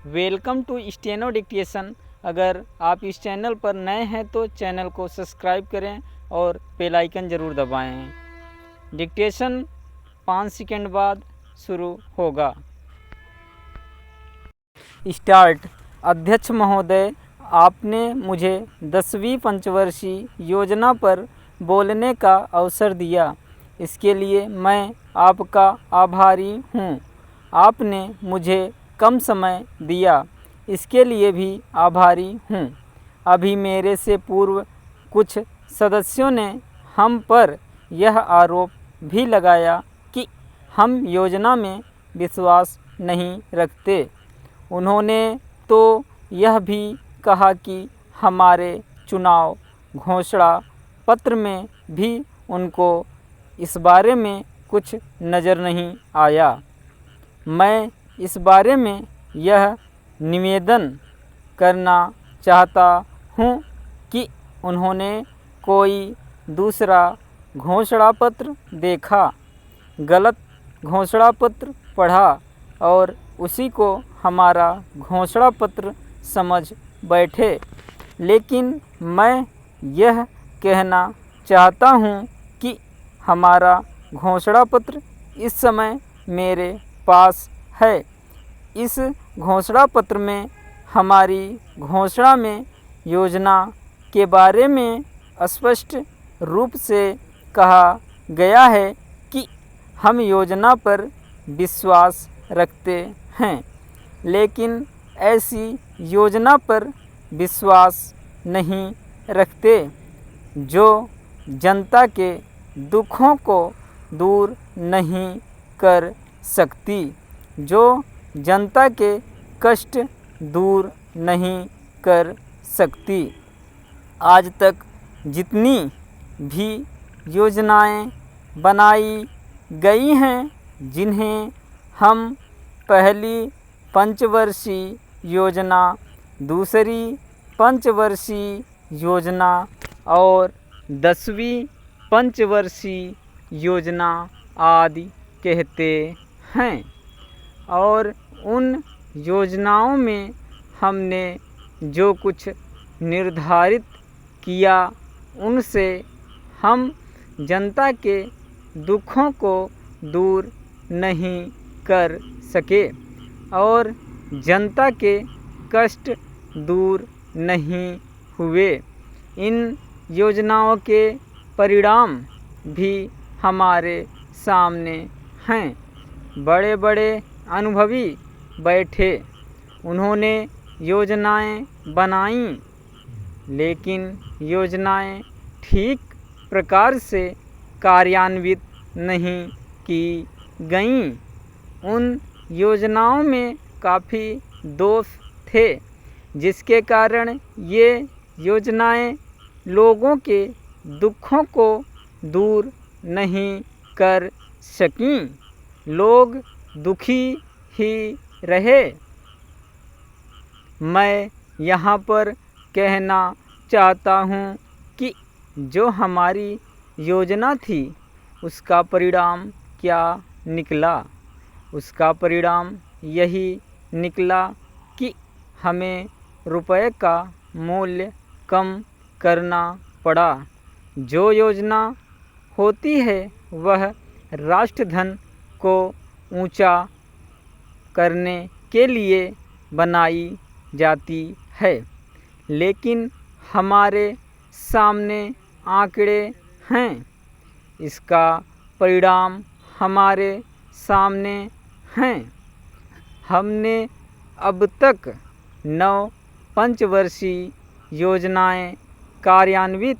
Welcome to steno dictation. अगर आप इस चैनल पर नए हैं तो चैनल को सब्सक्राइब करें और बेल आइकन ज़रूर दबाएं। डिक्टेशन 5 सेकंड बाद शुरू होगा। स्टार्ट। अध्यक्ष महोदय, आपने मुझे 10वीं पंचवर्षीय योजना पर बोलने का अवसर दिया, इसके लिए मैं आपका आभारी हूँ। आपने मुझे कम समय दिया, इसके लिए भी आभारी हूँ। अभी मेरे से पूर्व कुछ सदस्यों ने हम पर यह आरोप भी लगाया कि हम योजना में विश्वास नहीं रखते। उन्होंने तो यह भी कहा कि हमारे चुनाव घोषणा पत्र में भी उनको इस बारे में कुछ नज़र नहीं आया। मैं इस बारे में यह निवेदन करना चाहता हूँ कि उन्होंने कोई दूसरा घोषणा पत्र देखा, गलत घोषणा पत्र पढ़ा और उसी को हमारा घोषणा पत्र समझ बैठे। लेकिन मैं यह कहना चाहता हूँ कि हमारा घोषणा पत्र इस समय मेरे पास है। इस घोषणा पत्र में हमारी घोषणा में योजना के बारे में स्पष्ट रूप से कहा गया है कि हम योजना पर विश्वास रखते हैं, लेकिन ऐसी योजना पर विश्वास नहीं रखते जो जनता के दुखों को दूर नहीं कर सकती, जो जनता के कष्ट दूर नहीं कर सकती। आज तक जितनी भी योजनाएं बनाई गई हैं, जिन्हें हम पहली पंचवर्षीय योजना, दूसरी पंचवर्षीय योजना और 10वीं पंचवर्षीय योजना आदि कहते हैं, और उन योजनाओं में हमने जो कुछ निर्धारित किया उनसे हम जनता के दुखों को दूर नहीं कर सके और जनता के कष्ट दूर नहीं हुए। इन योजनाओं के परिणाम भी हमारे सामने हैं। बड़े बड़े अनुभवी बैठे, उन्होंने योजनाएं बनाईं, लेकिन योजनाएं ठीक प्रकार से कार्यान्वित नहीं की गईं। उन योजनाओं में काफ़ी दोष थे, जिसके कारण ये योजनाएं लोगों के दुखों को दूर नहीं कर सकीं। लोग दुखी ही रहे। मैं यहाँ पर कहना चाहता हूँ कि जो हमारी योजना थी उसका परिणाम क्या निकला। उसका परिणाम यही निकला कि हमें रुपए का मूल्य कम करना पड़ा। जो योजना होती है वह राष्ट्रधन को ऊंचा करने के लिए बनाई जाती है, लेकिन हमारे सामने आंकड़े हैं। इसका परिणाम हमारे सामने हैं। हमने अब तक 9 पंचवर्षीय योजनाएं कार्यान्वित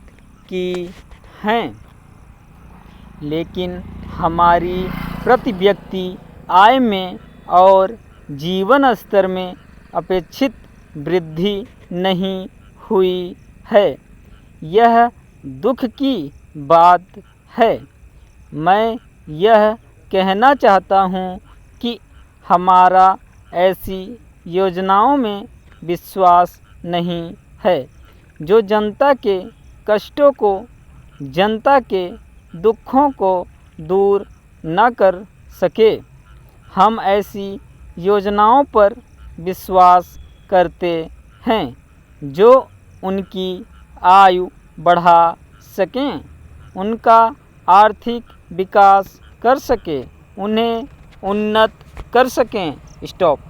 की हैं, लेकिन हमारी प्रति व्यक्ति आय में और जीवन स्तर में अपेक्षित वृद्धि नहीं हुई है। यह दुख की बात है। मैं यह कहना चाहता हूँ कि हमारा ऐसी योजनाओं में विश्वास नहीं है जो जनता के कष्टों को, जनता के दुखों को दूर न कर सके। हम ऐसी योजनाओं पर विश्वास करते हैं, जो उनकी आयु बढ़ा सकें, उनका आर्थिक विकास कर सकें, उन्हें उन्नत कर सकें। स्टॉप।